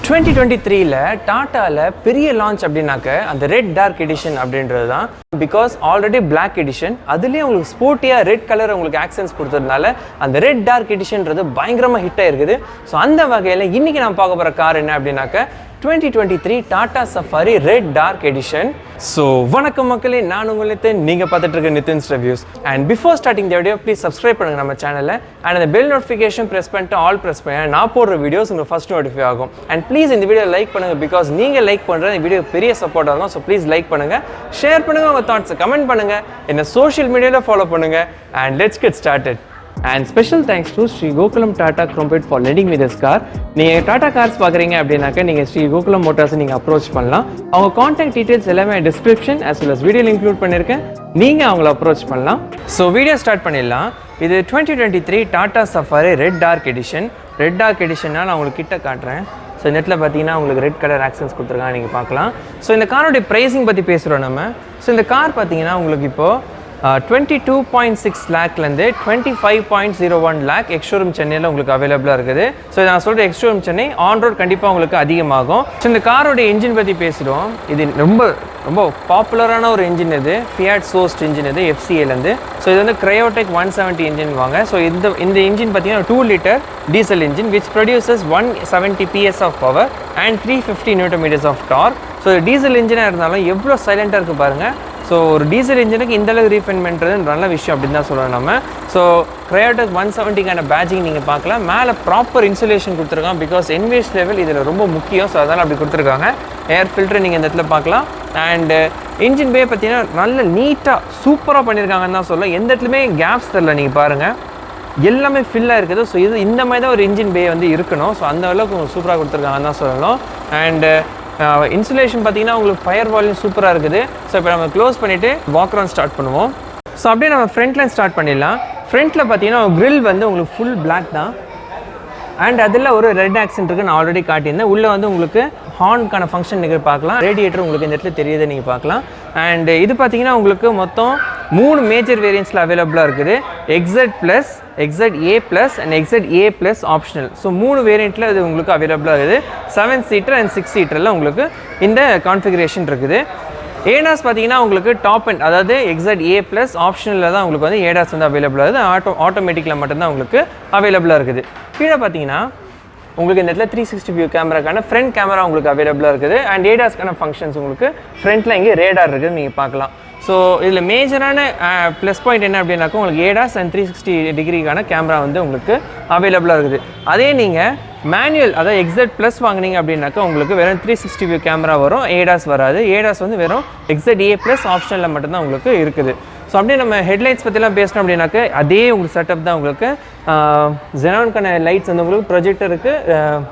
2023ல டாட்டால பெரிய லான்ச் அப்படின்னாக்க அந்த ரெட் டார்க் எடிஷன் அப்படின்றது தான். பிகாஸ் ஆல்ரெடி பிளாக் எடிஷன், அதுலேயே உங்களுக்கு ஸ்போர்ட்டியாக ரெட் கலர் உங்களுக்கு ஆக்சன்ஸ் கொடுத்ததுனால அந்த ரெட் டார்க் எடிஷன்றது பயங்கரமாக ஹிட் ஆகிருக்குது. ஸோ அந்த வகையில் இன்றைக்கி நான் பார்க்க போகிற கார் என்ன அப்படின்னாக்க 2023 Tata Safari red dark edition. So வணக்கம் மக்களே, நான் உங்கள் நிதின், நீங்கள் பார்த்துட்டு இருக்க Nitin's reviews. And before starting the video please subscribe பண்ணுங்கள் நம்ம சேனலில். அண்ட் அந்த பெல் நோட்டிஃபிகேஷன் ப்ரெஸ் பண்ணிட்டு ஆல் ப்ரெஸ் பண்ணி நான் போடுற வீடியோஸ் உங்களுக்கு ஃபஸ்ட் நோட்டிஃபை ஆகும். அண்ட் ப்ளீஸ் இந்த வீடியோ லைக் பண்ணுங்கள், பிகாஸ் நீங்கள் லைக் பண்ணுற இந்த வீடியோ பெரிய சப்போர்ட்டாக இருக்கும். ஸோ ப்ளீஸ் லைக் பண்ணுங்கள், ஷேர் பண்ணுங்கள், உங்கள் தாட்ஸை கமெண்ட் பண்ணுங்கள், என்ன சோஷியல் மீடியாவில் ஃபாலோ பண்ணுங்கள். And let's get started. And special thanks to Sri Gokulam Tata Crumpet for lending me this car. நீங்கள் டாடா கார்ஸ் பார்க்குறீங்க அப்படின்னாக்க நீங்கள் ஸ்ரீ கோகுலம் மோட்டார்ஸ் நீங்கள் அப்ரோச் பண்ணலாம். அவங்க கான்டாக்ட் டீட்டெயில்ஸ் எல்லாமே டிஸ்கிரிப்ஷன் as well as வீடியோவில் இன்க்ளூட் பண்ணியிருக்கேன், நீங்கள் அவங்கள அப்ரோச் பண்ணலாம். ஸோ வீடியோ ஸ்டார்ட் பண்ணிடலாம். இது 2023 Tata Safari red dark edition. Red dark எடிஷன்னா நான் உங்களுக்கு கிட்ட காட்டுறேன். ஸோ இந்த இடத்துல பார்த்தீங்கன்னா உங்களுக்கு ரெட் கலர் ஆக்சன்ஸ் கொடுத்துருக்காங்க, நீங்கள் பார்க்கலாம். ஸோ இந்த காரோடைய ப்ரைஸிங் பற்றி பேசுகிறோம் நம்ம. ஸோ இந்த கார் பார்த்தீங்கன்னா உங்களுக்கு இப்போது 22.6 லேக்லேருந்து 25.01 லேக் எக்ஸ்ஷோரூம் சென்னையில் உங்களுக்கு அவைலபிளாக இருக்குது. ஸோ நான் சொல்கிற எக்ஸ்ஷோரூம் சென்னை ஆன் ரோட் கண்டிப்பாக உங்களுக்கு அதிகமாகும். ஸோ இந்த காரோடைய இன்ஜின் பற்றி பேசுகிறோம். இது ரொம்ப பாப்புலரான ஒரு இன்ஜின். இது ஃபியாட் சோர்ஸ்ட் இன்ஜின், இது FCAலேருந்து. ஸோ இது வந்து கிரையோடெக் 170 இன்ஜின் வாங்க. ஸோ இந்த இன்ஜின் பார்த்தீங்கன்னா 2 litre diesel engine which produces 170 PS of power and 350 Nm of torque. So diesel இன்ஜினாக இருந்தாலும் எவ்வளோ சைலண்ட்டாக இருக்குது பாருங்கள். ஸோ ஒரு டீசல் இன்ஜினுக்கு இந்தளவு ரீஃபைன்மெண்ட்றது நல்ல விஷயம் அப்படின்னு தான் சொல்லணும் நம்ம. ஸோ கிரையோடெக் 170க்கான பேட்சிங் நீங்கள் பார்க்கலாம். மேலே ப்ராப்பர் இன்சுலேஷன் கொடுத்துருக்காங்க, பிகாஸ் என்வேஸ் லெவல் இதில் ரொம்ப முக்கியம். ஸோ அதனால் அப்படி கொடுத்துருக்காங்க. ஏர் ஃபில்டர் நீங்கள் இந்த இடத்துல பார்க்கலாம். அண்டு இன்ஜின் பே பார்த்தீங்கன்னா நல்ல நீட்டாக சூப்பராக பண்ணியிருக்காங்கன்னு தான் சொல்லலாம். எந்த இடத்துலையுமே கேப்ஸ் தெரில, நீங்கள் பாருங்கள், எல்லாமே ஃபில்லாக இருக்குது. ஸோ இது இந்த மாதிரி தான் ஒரு இன்ஜின் பே வந்து இருக்கணும். ஸோ அந்த அளவுக்கு சூப்பராக கொடுத்துருக்காங்கன்னு தான் சொல்லணும். அண்டு இன்சுலேஷன் பார்த்தீங்கன்னா உங்களுக்கு ஃபயர் வால்யூம் சூப்பராக இருக்குது. ஸோ இப்போ நம்ம க்ளோஸ் பண்ணிவிட்டு வாக் ரவுண்ட் ஸ்டார்ட் பண்ணுவோம். ஸோ அப்படியே நம்ம ஃப்ரண்ட்லேருந்து ஸ்டார்ட் பண்ணிடலாம். ஃப்ரண்ட்டில் பார்த்தீங்கன்னா கிரில் வந்து உங்களுக்கு ஃபுல் பிளாக் தான். அண்ட் அதில் ஒரு ரெட் ஆக்சென்ட் இருக்குது, நான் ஆல்ரெடி காட்டியிருந்தேன். உள்ளே வந்து உங்களுக்கு ஹார்னுக்கான ஃபங்க்ஷன் நீங்கள் பார்க்கலாம். ரேடியேட்டர் உங்களுக்கு இந்த இடத்துல தெரியுது, நீங்கள் பார்க்கலாம். அண்ட் இது பார்த்தீங்கன்னா உங்களுக்கு மொத்தம் 3 மேஜர் வேரியன்ட்ஸில் அவைலபிளாக இருக்குது. XZ+, XZA+, and XZA+ optional. So 3 வேரியண்ட்டில் இது உங்களுக்கு அவைலபிளாக இருக்குது. 7 சீட்டர் அண்ட் 6 சீட்டரில் உங்களுக்கு இந்த கான்ஃபிகரேஷன் இருக்குது. ஏடாஸ் பார்த்தீங்கன்னா உங்களுக்கு டாப் அண்ட், அதாவது XZA+ ஆப்ஷனில் தான் உங்களுக்கு வந்து ஏடாஸ் வந்து அவைலபிளாக இருக்குது. ஆட்டோமேட்டிக்கில் மட்டும்தான் உங்களுக்கு அவைலபிளாக இருக்குது. கீழே பார்த்தீங்கன்னா உங்களுக்கு இந்த இடத்துல 360 வியூ கேமராக்கான ஃப்ரண்ட் கேமரா உங்களுக்கு அவைலபிளாக இருக்குது. அண்ட் ஏடாஸ்க்கான ஃபங்க்ஷன்ஸ் உங்களுக்கு ஃப்ரண்ட்டில் இங்கே ரேடார் இருக்குது, நீங்கள் பார்க்கலாம். ஸோ இதில் மேஜரான ப்ளஸ் பாயிண்ட் என்ன அப்படின்னாக்கா உங்களுக்கு ஏடாஸ் அண்ட் 360 டிகிரிக்கான கேமரா வந்து உங்களுக்கு அவைலபிளாக இருக்குது. அதே நீங்கள் மேனுவல், அதாவது XZ+ வாங்கினீங்க அப்படின்னாக்கா உங்களுக்கு வெறும் 360 வியூ கேமரா வரும், ஏடாஸ் வராது. ஏடாஸ் வந்து வெறும் XZA+ ஆப்ஷனில் மட்டும்தான் உங்களுக்கு இருக்குது. ஸோ அப்படியே நம்ம ஹெட்லைட்ஸ் பற்றிலாம் பேசணும் அப்படின்னாக்க அதே உங்களுக்கு செட்டப் தான். உங்களுக்கு ஜெனான்கான லைட்ஸ் வந்து உங்களுக்கு ப்ரொஜெக்டர் இருக்குது,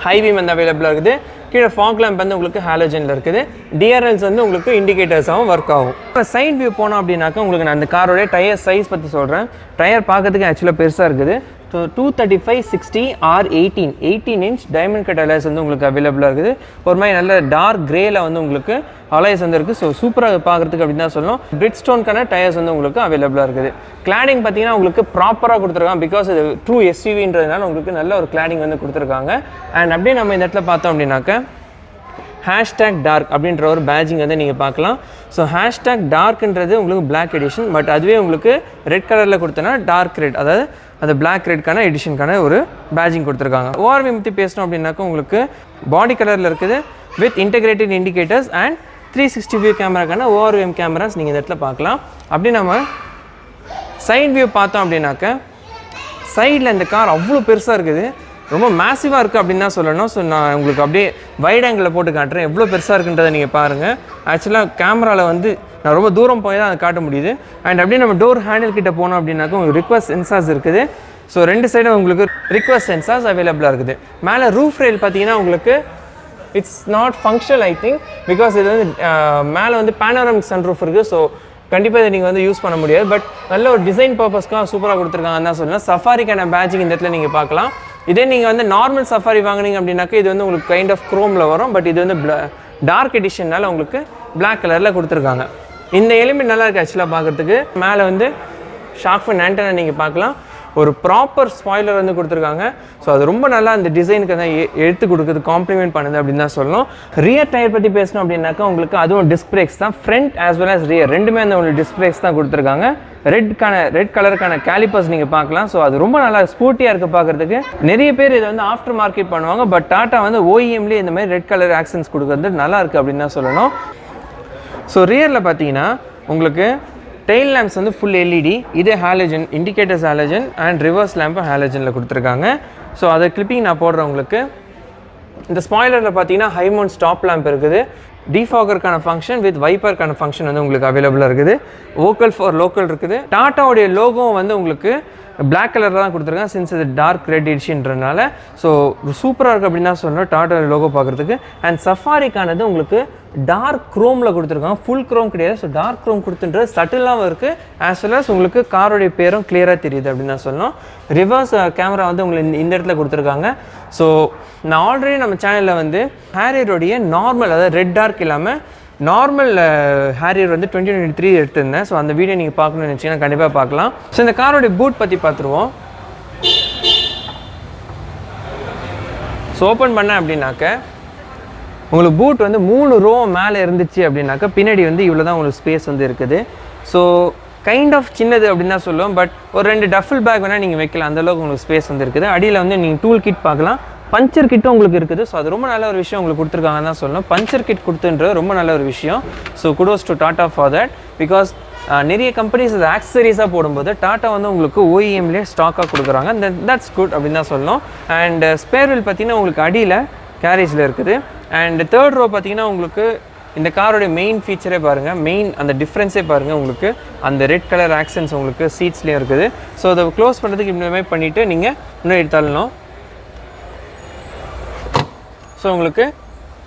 ஹை பீம் வந்து அவைலபிளாக இருக்குது. கீழே ஃபாக் லேம்ப் வந்து உங்களுக்கு ஹாலோஜனில் இருக்குது. DRLs வந்து உங்களுக்கு இண்டிகேட்டர்ஸாகவும் ஒர்க் ஆகும். இப்போ சைட் வியூ போனோம் அப்படின்னாக்கா உங்களுக்கு நான் அந்த காரோடைய டயர் சைஸ் பற்றி சொல்கிறேன். டயர் பார்க்கறதுக்கு ஆக்சுவலாக பெருசாக இருக்குது. So 235/60 R18 inch diamond cut alloys வந்து உங்களுக்கு அவைலபிளாக இருக்குது. ஒரு மாதிரி நல்ல டார்க் கிரேயில் வந்து உங்களுக்கு அலாய்ஸ் வந்து இருக்குது. ஸோ சூப்பராக பார்க்குறதுக்கு அப்படின்னு தான் சொல்லணும். பிரிட்ஸ்டோனுக்கான டயர்ஸ் வந்து உங்களுக்கு அவைலபிளாக இருக்குது. கிளாடிங் பார்த்தீங்கன்னா உங்களுக்கு ப்ராப்பராக கொடுத்துருக்காங்க, பிகாஸ் இது ட்ரூ SUVன்றதுனால உங்களுக்கு நல்ல ஒரு கிளாடிங் வந்து கொடுத்துருக்காங்க. அண்ட் அப்படியே நம்ம இந்த இடத்துல பார்த்தோம் அப்படின்னாக்க #டார்க் அப்படின்ற ஒரு பேட்சிங் வந்து நீங்கள் பார்க்கலாம். ஸோ #டார்க்ன்றது உங்களுக்கு பிளாக் எடிஷன், பட் அதுவே உங்களுக்கு ரெட் கலரில் கொடுத்தோன்னா டார்க் ரெட், அதாவது அந்த பிளாக் ரெட்கான எடிஷனுக்கான ஒரு பேட்சிங் கொடுத்துருக்காங்க. ORVM பற்றி பேசணும் அப்படின்னாக்கா உங்களுக்கு பாடி கலரில் இருக்குது with integrated indicators and 360 view கேமராக்கான ORVM கேமராஸ் நீங்கள் இந்த இடத்துல பார்க்கலாம். அப்படி நம்ம சைட் வியூ பார்த்தோம் அப்படின்னாக்க சைடில் இந்த கார் அவ்வளோ பெருசாக இருக்குது, ரொம்ப மேசிவாக இருக்குது அப்படின்னு தான் சொல்லணும். ஸோ நான் உங்களுக்கு அப்படியே வைட் ஆங்கிளில் போட்டு காட்டுறேன் எவ்வளோ பெருசாக இருக்குன்றதை நீங்கள் பாருங்கள். ஆக்சுவலாக கேமராவில் வந்து நான் ரொம்ப தூரம் போய் தான் அதை காட்ட முடியுது. அண்ட் அப்படியே நம்ம டோர் ஹேண்டில் கிட்ட போனோம் அப்படின்னாக்கா உங்களுக்கு ரிக்வஸ்ட் சென்சார்ஸ் இருக்குது. ஸோ 2 சைடும் உங்களுக்கு ரிக்வஸ்ட் சென்சார்ஸ் அவைலபிளாக இருக்குது. மேலே ரூஃப் ரெயில் பார்த்தீங்கன்னா உங்களுக்கு it's not functional I think, because இது வந்து மேலே வந்து பேனோராமிக் சன்ரூஃப் இருக்குது. ஸோ கண்டிப்பாக இதை நீங்கள் வந்து யூஸ் பண்ண முடியாது, பட் நல்ல ஒரு டிசைன் பர்பஸ்க்காக சூப்பராக கொடுத்துருக்காங்கன்னு தான் சொல்லலாம். சஃபாரிக்கான பேட்சிங் இந்த இடத்துல நீங்கள் பார்க்கலாம். இதே நீங்கள் வந்து நார்மல் சஃபாரி வாங்கினீங்க அப்படின்னாக்கா இது வந்து உங்களுக்கு கைண்ட் ஆஃப் க்ரோமில் வரும், பட் இது வந்து டார்க் எடிஷனால் உங்களுக்கு பிளாக் கலரில் கொடுத்துருக்காங்க. இந்த எலிமெண்ட் நல்லா இருக்குது ஆக்சுவலாக பார்க்குறதுக்கு. மேலே வந்து ஷார்க் ஃபின் ஆண்டனா நீங்கள் பார்க்கலாம். ஒரு ப்ராப்பர் ஸ்பாய்லர் வந்து கொடுத்துருக்காங்க. ஸோ அது ரொம்ப நல்லா அந்த டிசைனுக்கு தான் எடுத்து கொடுக்குறது, காம்ப்ளிமெண்ட் பண்ணுது அப்படின்னு தான் சொல்லணும். ரியர் டயர் பற்றி பேசணும் அப்படின்னாக்கா உங்களுக்கு அதுவும் டிஸ்க் பிரேக்ஸ் தான், front as well as rear ரெண்டுமே அந்த உங்களுக்கு டிஸ்க் பிரேக்ஸ் தான் கொடுத்துருக்காங்க. ரெட் கலருக்கான கேலிப்பர்ஸ் நீங்கள் பார்க்கலாம். ஸோ அது ரொம்ப நல்லா ஸ்போர்ட்டியாக இருக்குது பார்க்குறதுக்கு. நிறைய பேர் இதை வந்து ஆஃப்டர் மார்க்கெட் பண்ணுவாங்க, பட் டாட்டா வந்து ஓஇஎம்லேயே இந்த மாதிரி ரெட் கலர் ஆக்சன்ஸ் கொடுக்குறது நல்லா இருக்குது அப்படின்னு தான் சொல்லணும். ஸோ ரியரில் பார்த்தீங்கன்னா உங்களுக்கு டெயில் லேம்ப்ஸ் வந்து ஃபுல் எல்இடி, இதே halogen indicators halogen and reverse லேம்பும் ஹாலஜனில் கொடுத்துருக்காங்க. ஸோ அதை கிளிப்பிங் நான் போடுறேன் உங்களுக்கு. இந்த ஸ்பாய்லரில் பார்த்தீங்கன்னா ஹை மவுண்ட் ஸ்டாப் லேம்ப் இருக்குது, டிஃபாகருக்கான ஃபங்க்ஷன் வித் வைப்பருக்கான ஃபங்க்ஷன் வந்து உங்களுக்கு அவைலபிளாக இருக்குது, வோக்கல் ஃபார் லோக்கல் இருக்குது. டாட்டாவுடைய லோகோ வந்து உங்களுக்கு பிளாக் கலர் தான் கொடுத்துருக்காங்க, சின்ஸ் இது டார்க் ரெட் எடிஷன்றனால. ஸோ சூப்பராக இருக்குது அப்படின்னு தான் சொல்லணும் டாட்டா லோகோ பார்க்குறதுக்கு. அண்ட் சஃபாரிக்கானது உங்களுக்கு டார்க் க்ரோமில் கொடுத்துருக்காங்க, ஃபுல் க்ரோம் கிடையாது. ஸோ டார்க் க்ரோம் கொடுத்துன்றது சட்டிலாகவும் இருக்குது, ஆஸ் வெல் அஸ் உங்களுக்கு காரோடைய பேரும் கிளியராக தெரியுது அப்படின்னு தான் சொல்லணும். ரிவர்ஸ் கேமரா வந்து உங்களுக்கு இந்த இடத்துல கொடுத்துருக்காங்க. ஸோ நான் ஆல்ரெடி நம்ம சேனலில் வந்து ஹேரியருடைய நார்மல், அதாவது ரெட் டார்க் இல்லாமல் நார்மல் ஹேரியர் வந்து 2023 எடுத்திருந்தேன். ஸோ அந்த வீடியோ நீங்கள் பார்க்கணும்னு நினச்சிங்கன்னா கண்டிப்பாக பார்க்கலாம். ஸோ இந்த காரோடைய பூட் பற்றி பார்த்துருவோம். ஸோ ஓப்பன் பண்ணேன் அப்படின்னாக்க உங்களுக்கு பூட் வந்து 3 ரோ மேலே இருந்துச்சு அப்படின்னாக்கா பின்னாடி வந்து இவ்வளோ தான் உங்களுக்கு ஸ்பேஸ் வந்து இருக்குது. ஸோ கைண்ட் ஆஃப் சின்னது அப்படின்னு தான் சொல்லுவோம், பட் ஒரு 2 டஃபில் பேக் வேணால் நீங்கள் வைக்கலாம், அந்தளவுக்கு உங்களுக்கு ஸ்பேஸ் வந்து இருக்குது. அடியில் வந்து நீங்கள் டூல் கிட் பார்க்கலாம், பஞ்சர் கிட்டும் உங்களுக்கு இருக்குது. ஸோ அது ரொம்ப நல்ல ஒரு விஷயம் உங்களுக்கு கொடுத்துருக்காங்கன்னு தான் சொல்லணும். பஞ்சர் கிட் கொடுத்துன்றது ரொம்ப நல்ல ஒரு விஷயம். So kudos to tata for that. Because நிறைய கம்பெனிஸ் அது ஆக்சசரிஸாக போடும்போது டாட்டா வந்து உங்களுக்கு ஓஇஎம்லேயே ஸ்டாக்காக கொடுக்குறாங்க. தட்ஸ் குட் அப்படின்னு தான் சொல்லணும். அண்ட் ஸ்பேர் வீல் பார்த்தீங்கன்னா உங்களுக்கு அடியில் கேரேஜில் இருக்குது. அண்ட் தேர்ட் ரோ பார்த்தீங்கன்னா உங்களுக்கு இந்த காரோடைய மெயின் ஃபீச்சரே பாருங்கள், மெயின் அந்த டிஃப்ரென்ஸே பாருங்கள், உங்களுக்கு அந்த ரெட் கலர் ஆக்சன்ஸ் உங்களுக்கு சீட்ஸ்லேயும் இருக்குது. ஸோ அதை க்ளோஸ் பண்ணுறதுக்கு இப்படிமே பண்ணிவிட்டு நீங்கள் இன்னும் எடுத்தாலும் ஸோ உங்களுக்கு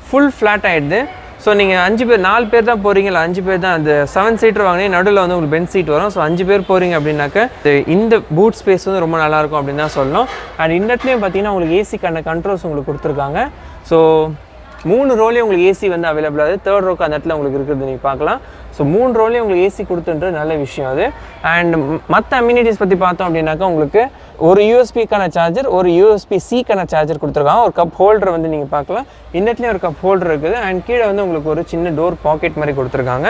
ஃபுல் ஃப்ளாட் ஆகிடுது. ஸோ நீங்கள் 5 பேர் 4 பேர் தான் போகிறீங்க, இல்லை 5 பேர் தான், அந்த 7 சீட்டர் வாங்கினே நடுவில் வந்து உங்களுக்கு பெஞ்ச் சீட் வரும். ஸோ 5 பேர் போகிறீங்க அப்படின்னாக்க இந்த பூட் ஸ்பேஸ் வந்து ரொம்ப நல்லாயிருக்கும் அப்படின்னு தான் சொல்லணும். அண்ட் இந்த இடத்துலையும் பார்த்தீங்கன்னா உங்களுக்கு ஏசிக்கான கண்ட்ரோல்ஸ் உங்களுக்கு கொடுத்துருக்காங்க. ஸோ 3 ரோலையும் உங்களுக்கு ஏசி வந்து அவைலபிள் ஆகுது. தேர்ட் ரோக்கு அந்த இடத்துல உங்களுக்கு இருக்குது நீங்கள் பார்க்கலாம். ஸோ 3 ரோலையும் உங்களுக்கு ஏசி கொடுத்துன்றது நல்ல விஷயம் அது. அண்ட் மற்ற அம்யூனிட்டிஸ் பற்றி பார்த்தோம் அப்படின்னாக்கா உங்களுக்கு ஒரு யூஎஸ்பிக்கான சார்ஜர், ஒரு USB-Cக்கான சார்ஜர் கொடுத்துருக்காங்க. ஒரு கப் ஹோல்டர் வந்து நீங்கள் பார்க்கலாம், இந்த இடத்துலையும் ஒரு கப் ஹோல்டர் இருக்குது. அண்ட் கீழே வந்து உங்களுக்கு ஒரு சின்ன டோர் பாக்கெட் மாதிரி கொடுத்துருக்காங்க.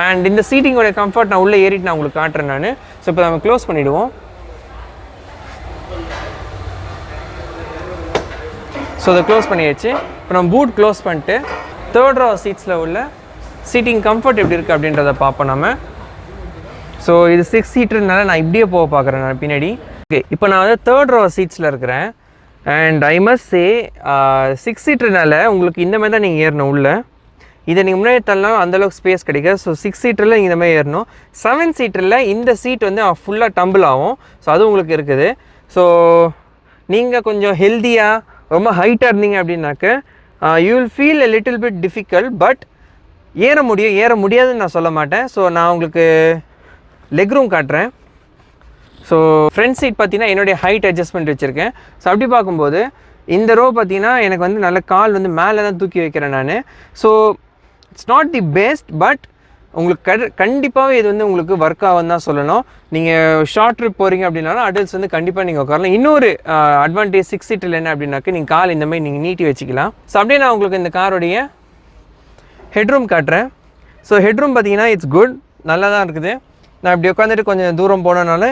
அண்ட் இந்த சீட்டிங்கோட கம்ஃபர்ட் நான் உள்ளே ஏறிட்டு நான் உங்களுக்கு காட்டுறேன் நான். ஸோ இப்போ நம்ம க்ளோஸ் பண்ணிவிடுவோம். ஸோ அதை க்ளோஸ் பண்ணியாச்சு. இப்போ நம்ம பூட் க்ளோஸ் பண்ணிட்டு தேர்ட் ரோ சீட்ஸில் உள்ள சீட்டிங் கம்ஃபர்ட் எப்படி இருக்குது அப்படின்றத பார்ப்போம் நம்ம. ஸோ இது 6 சீட்டர்னால நான் இப்படியே போக பார்க்குறேன் நான் பின்னாடி. ஓகே, இப்போ நான் வந்து தேர்ட் ரோ சீட்ஸில் இருக்கிறேன். அண்ட் ஐ மஸ்ட் சே 6 சீட்டர்னால உங்களுக்கு இந்த மாதிரி தான் நீங்கள் ஏறணும் உள்ள. இதை நீங்கள் முன்னாடி தரலாம் அந்தளவுக்கு ஸ்பேஸ் கிடைக்காது. ஸோ 6 சீட்டரில் நீங்கள் இந்த மாதிரி ஏறணும். 7 சீட்டரில் இந்த சீட் வந்து ஃபுல்லாக டம்பிள் ஆகும். ஸோ அது உங்களுக்கு இருக்குது. ஸோ நீங்கள் கொஞ்சம் ஹெல்த்தியாக ரொம்ப ஹைட்டாக இருந்தீங்க அப்படின்னாக்க you will feel a little bit difficult, but ஏற முடியாதுன்னு நான் சொல்ல மாட்டேன். ஸோ நான் உங்களுக்கு லெக் ரூம் காட்டுறேன். ஸோ ஃப்ரண்ட் சீட் பார்த்தீங்கன்னா என்னுடைய ஹைட் அட்ஜஸ்ட்மெண்ட் வச்சுருக்கேன். ஸோ அப்படி பார்க்கும்போது இந்த ரோ பார்த்தீங்கன்னா எனக்கு வந்து நல்ல கால் வந்து மேலே தான் தூக்கி வைக்கிறேன் நான். So it's not the best, but உங்களுக்கு கண்டிப்பாகவே இது வந்து உங்களுக்கு ஒர்க் ஆகும் தான் சொல்லணும். நீங்கள் ஷார்ட் ட்ரிப் போகிறீங்க அப்படின்னாலும் அடல்ட்ஸ் வந்து கண்டிப்பாக நீங்கள் உட்காரலாம். இன்னொரு அட்வான்டேஜ் 6 சீட்டில் என்ன அப்படின்னாக்க நீங்கள் கால் இந்த மாதிரி நீங்கள் நீட்டி வச்சுக்கலாம். ஸோ அப்படியே நான் உங்களுக்கு இந்த காரோடைய ஹெட்ரூம் காட்டுறேன். ஸோ ஹெட்ரூம் பார்த்தீங்கன்னா இட்ஸ் குட், நல்லா தான் இருக்குது. நான் இப்படி உட்காந்துட்டு கொஞ்சம் தூரம் போனதுனால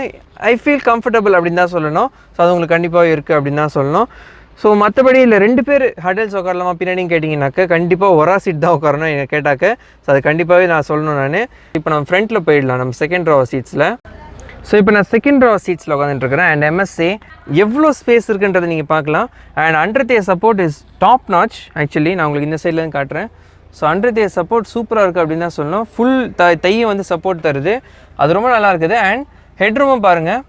ஐ ஃபீல் கம்ஃபர்டபுள் அப்படின்னு தான் சொல்லணும். ஸோ அது உங்களுக்கு கண்டிப்பாக இருக்குது அப்படின்னு தான் சொல்லணும். ஸோ மற்றபடி இல்லை 2 பேர் அடல்ட்ஸ் உட்காரலாமா பின்னாடி கேட்டிங்கனாக்க கண்டிப்பாக ஒரா சீட் தான் உட்காரணும் என்ன கேட்டாக்க. ஸோ அது கண்டிப்பாகவே நான் சொல்லணும் நான். இப்போ நம்ம ஃப்ரண்ட்டில் போயிடலாம் நம்ம செகண்ட் ரோ சீட்ஸில். ஸோ இப்போ நான் செகண்ட் ரோ சீட்ஸில் உட்காந்துட்டுருக்கிறேன். அண்ட் MSA எவ்வளோ ஸ்பேஸ் இருக்குன்றதை நீங்கள் பார்க்கலாம். And under their support is top notch. Actually நான் உங்களுக்கு இந்த சைட்லேருந்து காட்டுறேன். ஸோ அண்டர் தியர் சப்போர்ட் சூப்பராக இருக்குது அப்படின்னு தான் சொல்லணும். ஃபுல் தையும் வந்து சப்போர்ட் தருது, அது ரொம்ப நல்லா இருக்குது. அண்ட் ஹெட்ரூமும் பாருங்கள்,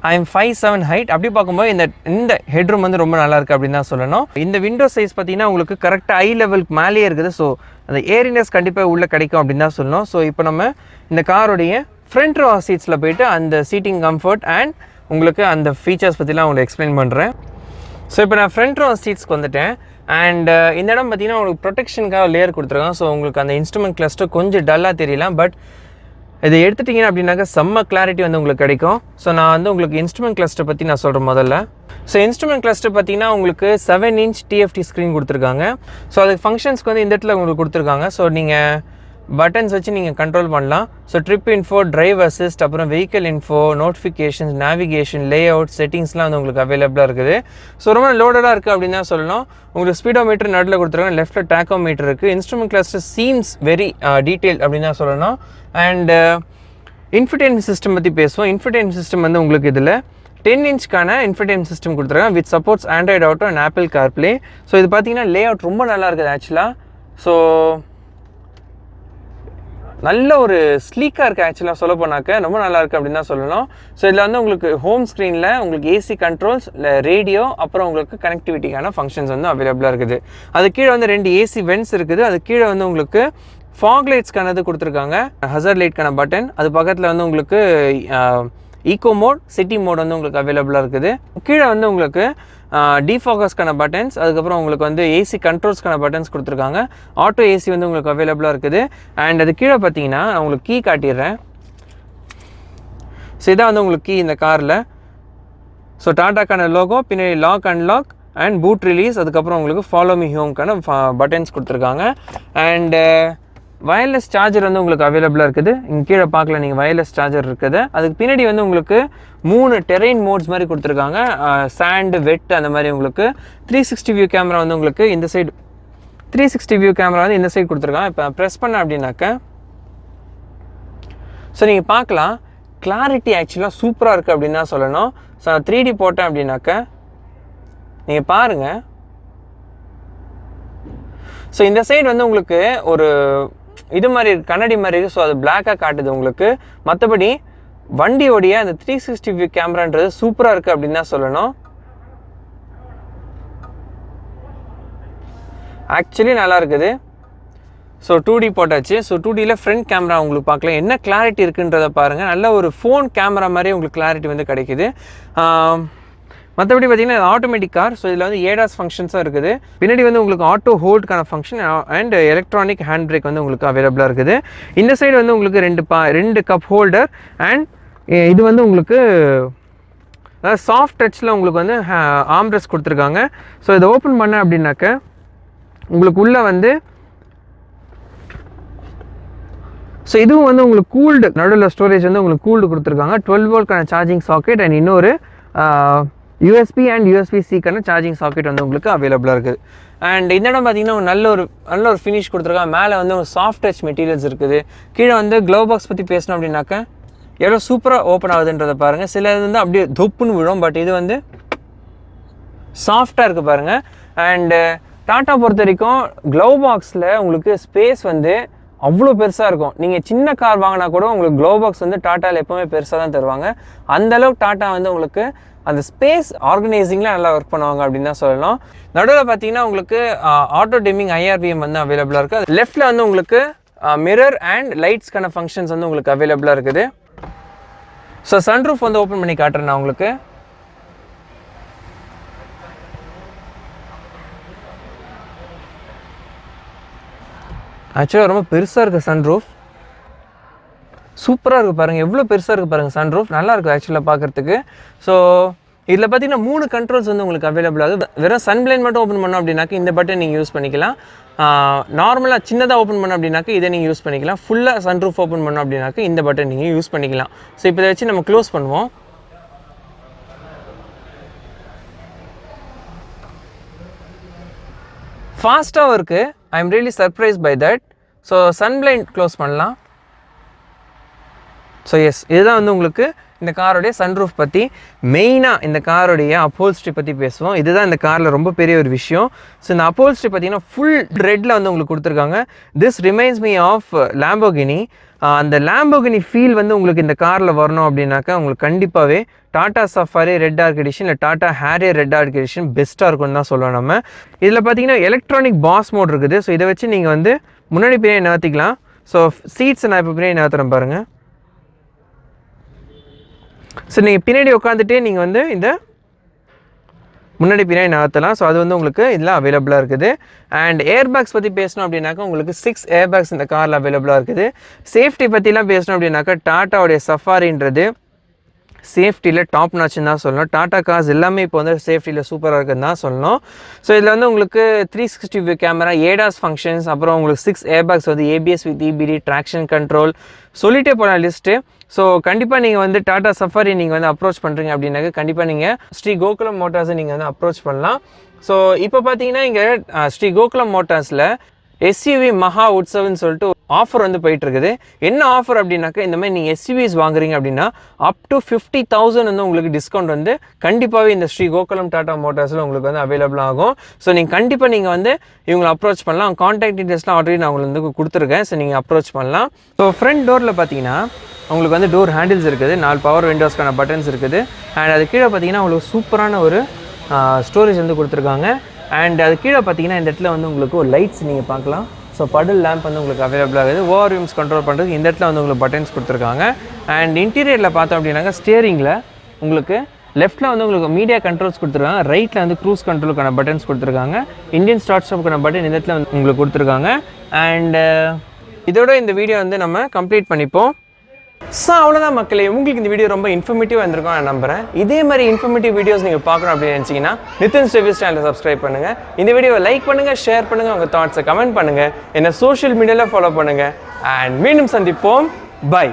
ஐ எம் 5'7" ஹைட். அப்படி பார்க்கும்போது இந்த ஹெட்ரூம் வந்து ரொம்ப நல்லா இருக்குது அப்படின்னு தான் சொல்லணும். இந்த விண்டோ சைஸ் பார்த்தீங்கன்னா உங்களுக்கு கரெக்டாக ஐ லெவலுக்கு மேலேயே இருக்குது. ஸோ அந்த ஏரினஸ் கண்டிப்பாக உள்ளே கிடைக்கும் அப்படின்னு தான் சொல்லணும். ஸோ இப்போ நம்ம இந்த காரோடைய ஃப்ரண்ட் ரோ சீட்ஸில் போய்ட்டு அந்த சீட்டிங் கம்ஃபர்ட் அண்ட் உங்களுக்கு அந்த ஃபீச்சர்ஸ் பற்றிலாம் உங்களுக்கு எக்ஸ்பிளைன் பண்ணுறேன். ஸோ இப்போ நான் ஃப்ரண்ட் ரோ சீட்ஸ்க்கு வந்துட்டேன். அண்ட் இந்த இடம் பார்த்தீங்கன்னா உங்களுக்கு ப்ரொடெக்ஷனுக்காக லேயர் கொடுத்துருக்காங்க. ஸோ உங்களுக்கு அந்த இன்ஸ்ட்ருமெண்ட் கிளஸ்டர் கொஞ்சம் டல்லாக தெரியலாம், பட் இதை எடுத்துட்டிங்கன்னா அப்படின்னாக்கா செம்ம கிளாரிட்டி வந்து உங்களுக்கு கிடைக்கும். ஸோ நான் வந்து உங்களுக்கு இன்ஸ்ட்ருமெண்ட் கிளஸ்டர் பற்றி நான் சொல்கிறேன் முதல்ல. ஸோ இன்ஸ்ட்ருமெண்ட் கிளஸ்டர் பார்த்தீங்கன்னா உங்களுக்கு 7 inch TFT ஸ்க்ரீன் கொடுத்துருக்காங்க. ஸோ அதுக்கு ஃபங்க்ஷன்ஸ்க்கு வந்து இந்த இடத்துல உங்களுக்கு கொடுத்துருக்காங்க. ஸோ நீங்கள் பட்டன்ஸ் வச்சு நீங்கள் கண்ட்ரோல் பண்ணலாம். So trip info, drive assist, அப்புறம் vehicle info, notifications, navigation, layout, செட்டிங்ஸ்லாம் வந்து உங்களுக்கு அவைலபிளாக இருக்குது. ஸோ ரொம்ப லோடடாக இருக்குது அப்படின்னு தான் சொல்லணும். உங்களுக்கு ஸ்பீடோமீட்டர் நடுவில் கொடுத்துருக்காங்க, லெஃப்ட்டில் டேக்கோமீட்டர் இருக்குது. Instrument cluster seems very detail அப்படின்னு தான் சொல்லணும். அண்ட் இன்ஃபர்டெயின்மென்ட் சிஸ்டம் பற்றி பேசுவோம். இன்ஃபர்டெயின்மென்ட் சிஸ்டம் வந்து உங்களுக்கு இதில் 10 inchக்கான இன்ஃபர்டெயின்மென்ட் சிஸ்டம் கொடுத்துருக்காங்க with supports Android auto and apple CarPlay. So இது பார்த்தீங்கன்னா லே அவுட் ரொம்ப நல்லா இருக்குது ஆக்சுவலாக. ஸோ நல்ல ஒரு ஸ்லீக்காக இருக்குது ஆக்சுவலாக சொல்ல போனாக்க ரொம்ப நல்லா இருக்குது அப்படின்னு தான் சொல்லணும். ஸோ இதில் வந்து உங்களுக்கு ஹோம் ஸ்க்ரீனில் உங்களுக்கு ஏசி கண்ட்ரோல்ஸ், ரேடியோ, அப்புறம் உங்களுக்கு கனெக்டிவிட்டிக்கான ஃபங்க்ஷன்ஸ் வந்து அவைலபிளாக இருக்குது. அது கீழே வந்து 2 ஏசி வென்ட்ஸ் இருக்குது. அது கீழே வந்து உங்களுக்கு ஃபாக் லைட்ஸ்க்கானது கொடுத்துருக்காங்க, ஹசர் லைட்க்கான பட்டன். அது பக்கத்தில் வந்து உங்களுக்கு ஈகோ மோட், சிட்டி மோட் வந்து உங்களுக்கு அவைலபிளாக இருக்குது. கீழே வந்து உங்களுக்கு டிஃபாகஸ்க்கான பட்டன்ஸ், அதுக்கப்புறம் உங்களுக்கு வந்து ஏசி கண்ட்ரோல்ஸ்க்கான பட்டன்ஸ் கொடுத்துருக்காங்க. ஆட்டோ ஏசி வந்து உங்களுக்கு அவைலபிளாக இருக்குது. அண்ட் அது கீழே பார்த்தீங்கன்னா நான் உங்களுக்கு கீ காட்டிடுறேன். ஸோ இதான் வந்து உங்களுக்கு கீ இந்த காரில். ஸோ டாட்டாக்கான லோகோ, பின்னாடி lock unlock and boot release, அதுக்கப்புறம் உங்களுக்கு ஃபாலோ மீ ஹோம்க்கான பட்டன்ஸ் கொடுத்துருக்காங்க. அண்டு வயர்லெஸ் சார்ஜர் வந்து உங்களுக்கு அவைலபிளாக இருக்குது. இங்கே கீழே பார்க்கல நீங்கள் வயர்லெஸ் சார்ஜர் இருக்குது. அதுக்கு பின்னாடி வந்து உங்களுக்கு 3 டெரெயின் மோட்ஸ் மாதிரி கொடுத்துருக்காங்க, சாண்டு, வெட், அந்த மாதிரி. உங்களுக்கு 360 வியூ கேமரா வந்து உங்களுக்கு இந்த சைடு 360 வியூ கேமரா வந்து இந்த சைடு கொடுத்துருக்காங்க. இப்போ ப்ரெஸ் பண்ண அப்படின்னாக்க ஸோ நீங்கள் பார்க்கலாம் கிளாரிட்டி ஆக்சுவலாக சூப்பராக இருக்குது அப்படின்னு தான் சொல்லணும். ஸோ 3D போட்டேன் அப்படின்னாக்க நீங்கள் பாருங்கள். ஸோ இந்த சைடு வந்து உங்களுக்கு ஒரு இது மாதிரி கண்ணாடி மாதிரி இருக்குது. ஸோ அது பிளாக்காக காட்டுது உங்களுக்கு. மற்றபடி வண்டியோடைய அந்த 360 வியூ கேமரான்றது சூப்பராக இருக்குது அப்படின்னு தான் சொல்லணும். ஆக்சுவலி நல்லா இருக்குது. ஸோ 2D போட்டாச்சு. ஸோ 2Dயில் ஃப்ரண்ட் கேமரா உங்களுக்கு பார்க்கலாம், என்ன கிளாரிட்டி இருக்குன்றதை பாருங்கள். நல்ல ஒரு ஃபோன் கேமரா மாதிரி உங்களுக்கு கிளாரிட்டி வந்து கிடைக்குது. மற்றபடி பார்த்தீங்கன்னா ஆட்டோமேட்டிக் கார். ஸோ இதில் வந்து ஏடாஸ் ஃபங்க்ஷன்ஸும் இருக்குது. பின்னாடி வந்து உங்களுக்கு ஆட்டோ ஹோல்டுக்கான function and electronic hand brake வந்து உங்களுக்கு அவைலபிளாக இருக்குது. இந்த சைடு வந்து உங்களுக்கு 2 கப் ஹோல்டர் அண்ட் இது வந்து உங்களுக்கு சாஃப்ட் டச்சில் உங்களுக்கு வந்து ஆம்ரெஸ்ட் கொடுத்துருக்காங்க. ஸோ இதை ஓப்பன் பண்ண அப்படின்னாக்க உங்களுக்கு உள்ளே வந்து ஸோ இதுவும் வந்து உங்களுக்கு கூல்டு, நடுவில் ஸ்டோரேஜ் வந்து உங்களுக்கு கூல்டு கொடுத்துருக்காங்க. 12 வோல்ட்கான சார்ஜிங் சாக்கெட் அண்ட் இன்னொரு USB அண்ட் USB-Cக்கான சார்ஜிங் சாக்கெட் வந்து உங்களுக்கு அவைலபிளாக இருக்குது. அண்ட் இந்த இடம் பார்த்தீங்கன்னா நல்ல ஒரு ஃபினிஷ் கொடுத்துருக்காங்க. மேலே வந்து ஒரு சாஃப்ட் டச் மெட்டீரியல்ஸ் இருக்குது. கீழே வந்து க்ளவ் பாக்ஸ் பற்றி பேசணும் அப்படின்னாக்க எவ்வளோ சூப்பராக ஓப்பன் ஆகுதுன்றதை பாருங்கள். சில இது வந்து அப்படியே தொப்புன்னு விடும், பட் இது வந்து சாஃப்டாக இருக்குது பாருங்கள். அண்டு டாட்டா பொறுத்த வரைக்கும் க்ளவ் பாக்ஸில் உங்களுக்கு ஸ்பேஸ் வந்து அவ்வளோ பெருசாக இருக்கும். நீங்கள் சின்ன கார் வாங்கினா கூட உங்களுக்கு க்ளவ் பாக்ஸ் வந்து டாட்டாவில் எப்போவுமே பெருசாக தான் தருவாங்க. அந்தளவுக்கு டாட்டா வந்து உங்களுக்கு அந்த ஸ்பேஸ் ஆர்கனைசிங்கில் நல்லா ஒர்க் பண்ணுவாங்க அப்படின்னு தான் சொல்லலாம். நடுவில் பார்த்தீங்கன்னா உங்களுக்கு ஆட்டோ டிமிங் IRVM வந்து அவைலபிளாக இருக்குது. லெஃப்ட்டில் வந்து உங்களுக்கு மிரர் அண்ட் லைட்ஸ்க்கான ஃபங்க்ஷன்ஸ் வந்து உங்களுக்கு அவைலபிளாக இருக்குது. ஸோ சன்ரூஃப் வந்து ஓப்பன் பண்ணி காட்டுறேன் நான் உங்களுக்கு. ஆக்சுவலாக ரொம்ப பெருசாக இருக்குது சன்ரூஃப். சூப்பராக இருக்குது பாருங்கள், எவ்வளோ பெருசாக இருக்குது பாருங்கள் சன்ரூஃப். நல்லா இருக்குது ஆக்சுவலாக பார்க்குறதுக்கு. ஸோ இதில் பார்த்தீங்கன்னா 3 கண்ட்ரோல்ஸ் வந்து உங்களுக்கு அவைலபிள் ஆகுது. வெறும் சன்பிளைன் மட்டும் ஓப்பன் பண்ணோம் அப்படின்னாக்க இந்த பட்டன் நீங்கள் யூஸ் பண்ணிக்கலாம். நார்மலாக சின்னதாக ஓப்பன் பண்ணோம் அப்படின்னாக்க இதை நீங்கள் யூஸ் பண்ணிக்கலாம். ஃபுல்லாக சன்ரூஃப் ஓப்பன் பண்ணோம் அப்படின்னாக்க இந்த பட்டன் நீங்கள் யூஸ் பண்ணிக்கலாம். ஸோ இப்போ இதை வச்சு நம்ம க்ளோஸ் பண்ணுவோம். ஃபாஸ்ட்டாகவும் இருக்குது. I am really surprise by that. So sunblind close பண்ணலாம். ஸோ எஸ், இதுதான் வந்து உங்களுக்கு இந்த காரோடைய சன்ரூஃப் பற்றி. மெயினாக இந்த காரோடைய அப்போல்ஸ்ட்ரி பற்றி பேசுவோம். இதுதான் இந்த காரில் ரொம்ப பெரிய ஒரு விஷயம். ஸோ இந்த அப்போல்ஸ்ட்ரி பார்த்தீங்கன்னா ஃபுல் ரெட்டில் வந்து உங்களுக்கு கொடுத்துருக்காங்க. This reminds me of Lamborghini. அந்த லாம்போகினி ஃபீல் வந்து உங்களுக்கு இந்த காரில் வரணும் அப்படின்னாக்கா உங்களுக்கு கண்டிப்பாகவே Tata Safari red dark edition இல்லை Tata Harrier red dark edition பெஸ்ட்டாக இருக்கும்னு தான் சொல்லுவோம் நம்ம. இதில் பார்த்தீங்கன்னா எலக்ட்ரானிக் பாஸ் மோட் இருக்குது. ஸோ இதை வச்சு நீங்கள் வந்து முன்னாடி பின்னாடி நகர்த்திக்கலாம். ஸோ சீட்ஸ் நான் இப்போ பின்னாடி நகர்த்துறேன் பாருங்கள். ஸோ நீங்கள் பின்னாடி உட்காந்துட்டே நீங்கள் வந்து இந்த முன்னாடி பின்னாடி நகர்த்தலாம். ஸோ அது வந்து உங்களுக்கு இதில் அவைலபிளாக இருக்குது. அண்ட் ஏர் பேக்ஸ் பற்றி பேசணும் அப்படின்னாக்கா உங்களுக்கு 6 ஏர் பேக்ஸ் இந்த காரில் அவைலபிளாக இருக்குது. சேஃப்டி பற்றிலாம் பேசணும் அப்படின்னாக்கா டாட்டாவுடைய சஃபாரின்றது சேஃப்டியில் டாப் நாச்சுன்னு தான் சொல்லணும். டாடா கார்ஸ் எல்லாமே இப்போ வந்து சேஃப்டியில் சூப்பராக இருக்குன்னு தான் சொல்லணும். ஸோ இதில் வந்து உங்களுக்கு 360 கேமரா, ஏடாஸ் ஃபங்க்ஷன்ஸ், அப்புறம் உங்களுக்கு 6 ஏர் பேக்ஸ் வந்து ABS with EBD, traction control, சொல்லிட்டே போகலாம் லிஸ்ட்டு. ஸோ கண்டிப்பாக நீங்கள் வந்து டாடா சஃபாரி நீங்கள் வந்து அப்ரோச் பண்ணுறீங்க அப்படின்னாக்க கண்டிப்பாக நீங்கள் ஸ்ரீ கோகுலம் மோட்டார்ஸை நீங்கள் வந்து அப்ரோச் பண்ணலாம். ஸோ இப்போ பார்த்தீங்கன்னா இங்கே ஸ்ரீ கோகுலம் மோட்டார்ஸில் எஸ்யூவி மகா உற்சவன்னு சொல்லிட்டு ஆஃபர் வந்து போயிட்டு இருக்குது. என்ன ஆஃபர் அப்படின்னாக்கா இந்த மாதிரி நீங்கள் எஸ்யூவிஸ் வாங்குறீங்க அப்படின்னா அப் டு 50,000 வந்து உங்களுக்கு டிஸ்கவுண்ட் வந்து கண்டிப்பாகவே இந்த ஸ்ரீ கோகுலம் டாடா மோட்டார்ஸில் உங்களுக்கு வந்து அவைலபிள் ஆகும். ஸோ நீங்கள் கண்டிப்பாக நீங்கள் வந்து இவங்களை அப்ரோச் பண்ணலாம். கான்டாக்ட் டீட்டெயில்ஸ்லாம் ஆல்ரெடி நான் உங்களுக்கு வந்து கொடுத்துருக்கேன். ஸோ நீங்கள் அப்ரோச் பண்ணலாம். ஸோ ஃப்ரண்ட் டோரில் பார்த்தீங்கன்னா உங்களுக்கு வந்து டோர் ஹேண்டில்ஸ் இருக்குது, 4 பவர் விண்டோஸ்க்கான பட்டன்ஸ் இருக்குது. அண்ட் அது கீழே பார்த்தீங்கன்னா உங்களுக்கு சூப்பரான ஒரு ஸ்டோரேஜ் வந்து கொடுத்துருக்காங்க. அண்ட் அது கீழே பார்த்தீங்கன்னா இந்த இடத்துல வந்து உங்களுக்கு ஒரு லைட்ஸ் நீங்கள் பார்க்கலாம். ஸோ படல் லேம்ப் வந்து உங்களுக்கு அவைலபிள் ஆகுது. ஓவர் வியூம்ஸ் கண்ட்ரோல் பண்ணுறதுக்கு இந்த இடத்துல வந்து உங்களுக்கு பட்டன்ஸ் கொடுத்துருக்காங்க. அண்ட் இன்டீரியரில் பார்த்தோம் அப்படின்னாக்கா ஸ்டியரிங்கில் உங்களுக்கு லெஃப்ட்டில் வந்து உங்களுக்கு மீடியா கண்ட்ரோல்ஸ் கொடுத்துருக்காங்க, ரைட்டில் வந்து க்ரூஸ் கண்ட்ரோலுக்கான பட்டன்ஸ் கொடுத்துருக்காங்க, இந்தியன் ஸ்டார்ட் ஸ்டாப்புக்கான பட்டன் இந்த இடத்துல வந்து உங்களுக்கு கொடுத்துருக்காங்க. அண்ட் இதோட இந்த வீடியோ வந்து நம்ம கம்ப்ளீட் பண்ணிப்போம். ஸோ அவ்வளோதான் மக்களே, உங்களுக்கு இந்த வீடியோ ரொம்ப இன்ஃபர்மேட்டிவாக இருந்திருக்கும் நான் நம்புகிறேன். இதே மாதிரி இன்ஃபர்மேட்டிவ் வீடியோஸ் நீங்கள் பார்க்கணும் அப்படின்னு நினச்சிங்கன்னா நிதின்ஸ் ரிவ்யூஸ் சேனலை சப்ஸ்கிரைப் பண்ணுங்கள். இந்த வீடியோவை லைக் பண்ணுங்கள், ஷேர் பண்ணுங்கள், உங்கள் தாட்ஸை கமெண்ட் பண்ணுங்கள், என்னை சோஷியல் மீடியாவில் ஃபாலோ பண்ணுங்கள். அண்ட் மீண்டும் சந்திப்போம். பை.